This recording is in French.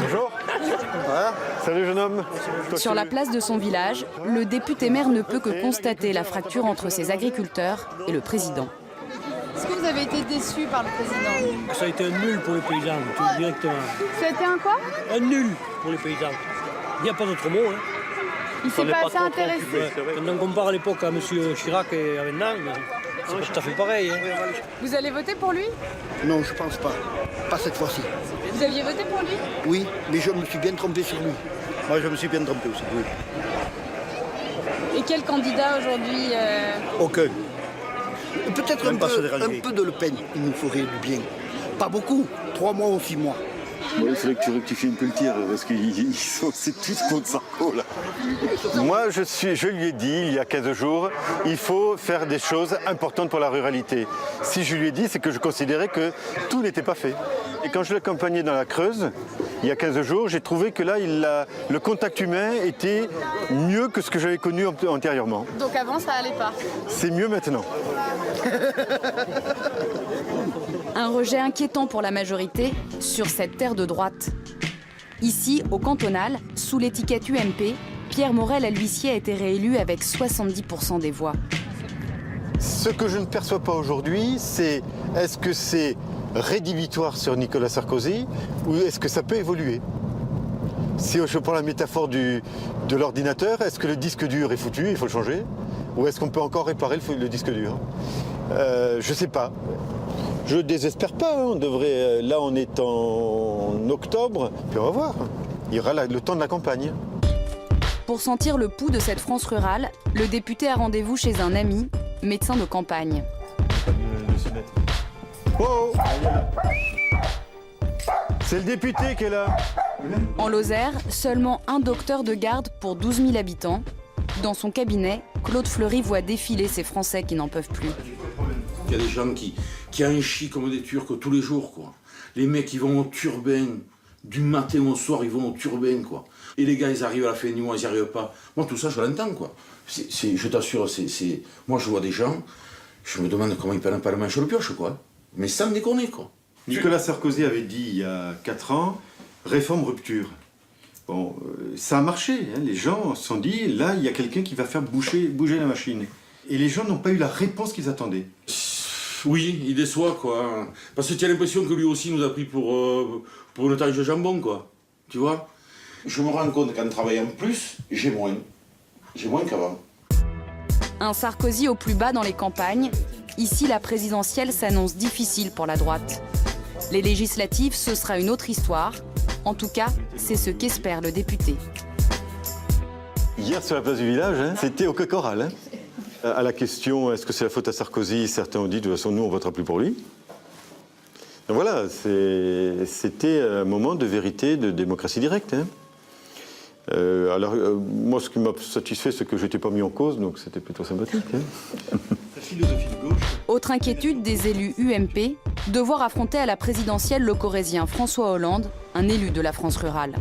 Bonjour. Voilà. Salut jeune homme. Sur la place de son village, le député maire ne peut que constater la fracture entre ses agriculteurs et le président. Est-ce que vous avez été déçu par le président? Ça a été un nul pour les paysans, tout directement. Ça a été un quoi? Un nul pour les paysans. Il n'y a pas d'autre mot. Hein. Il s'est pas assez intéressé. Quand on compare à l'époque à M. Chirac et à maintenant, c'est pas tout à fait pareil. Hein. Vous allez voter pour lui? Non, je pense pas. Pas cette fois-ci. Vous aviez voté pour lui? Oui, mais je me suis bien trompé sur lui. Moi je me suis bien trompé aussi. Oui. Et quel candidat aujourd'hui Aucun. Peut-être Même un pas se déranger. peu de Le Pen, il nous ferait du bien. Pas beaucoup, 3 mois ou 6 mois. Ouais, il faudrait que tu rectifies un peu le tir, parce qu'ils sont tous contre Sarko, là. Moi je lui ai dit il y a 15 jours, il faut faire des choses importantes pour la ruralité. Si je lui ai dit, c'est que je considérais que tout n'était pas fait. Et quand je l'ai accompagné dans la Creuse, il y a 15 jours, j'ai trouvé que là, le contact humain était mieux que ce que j'avais connu antérieurement. Donc avant, ça allait pas. C'est mieux maintenant. Un rejet inquiétant pour la majorité sur cette terre de droite. Ici, au cantonal, sous l'étiquette UMP, Pierre Morel à l'huissier a été réélu avec 70% des voix. Ce que je ne perçois pas aujourd'hui, c'est est-ce que c'est rédhibitoire sur Nicolas Sarkozy ou est-ce que ça peut évoluer? Si je prends la métaphore de l'ordinateur, est-ce que le disque dur est foutu, il faut le changer? Ou est-ce qu'on peut encore réparer le disque dur? Je ne sais pas. Je ne désespère pas, hein. On devrait, là on est en octobre, puis on va voir. Il y aura le temps de la campagne. Pour sentir le pouls de cette France rurale, le député a rendez-vous chez un ami, médecin de campagne. Oh, c'est le député qui est là. En Lozère, seulement un docteur de garde pour 12 000 habitants. Dans son cabinet, Claude Fleury voit défiler ces Français qui n'en peuvent plus. Il y a des gens qui en chient comme des Turcs tous les jours, quoi. Les mecs, ils vont au turbin. Du matin au soir, ils vont au turbin, quoi. Et les gars, ils arrivent à la fin du mois, ils n'y arrivent pas. Moi, tout ça, je l'entends, quoi. Je t'assure, moi, je vois des gens, je me demande comment ils prennent pas la main sur le pioche, quoi. Mais sans me déconner, quoi. Nicolas Sarkozy avait dit il y a 4 ans, réforme rupture. Bon, ça a marché, hein. Les gens se sont dit, là, il y a quelqu'un qui va faire bouger la machine. Et les gens n'ont pas eu la réponse qu'ils attendaient. Oui, il déçoit, quoi. Parce que tu as l'impression que lui aussi nous a pris pour une otage de jambon, quoi. Tu vois? Je me rends compte qu'en travaillant plus, j'ai moins. J'ai moins qu'avant. Un Sarkozy au plus bas dans les campagnes. Ici, la présidentielle s'annonce difficile pour la droite. Les législatives, ce sera une autre histoire. En tout cas, c'est ce qu'espère le député. Hier, sur la place du village, hein, c'était au coq oral. Hein. À la question, est-ce que c'est la faute à Sarkozy? Certains ont dit, de toute façon, nous, on ne votera plus pour lui. Donc voilà, c'était un moment de vérité, de démocratie directe. Hein. Moi, ce qui m'a satisfait, c'est que je n'étais pas mis en cause, donc c'était plutôt sympathique. Hein. La philosophie de gauche. Autre inquiétude des élus UMP, devoir affronter à la présidentielle le Corrézien François Hollande, un élu de la France rurale.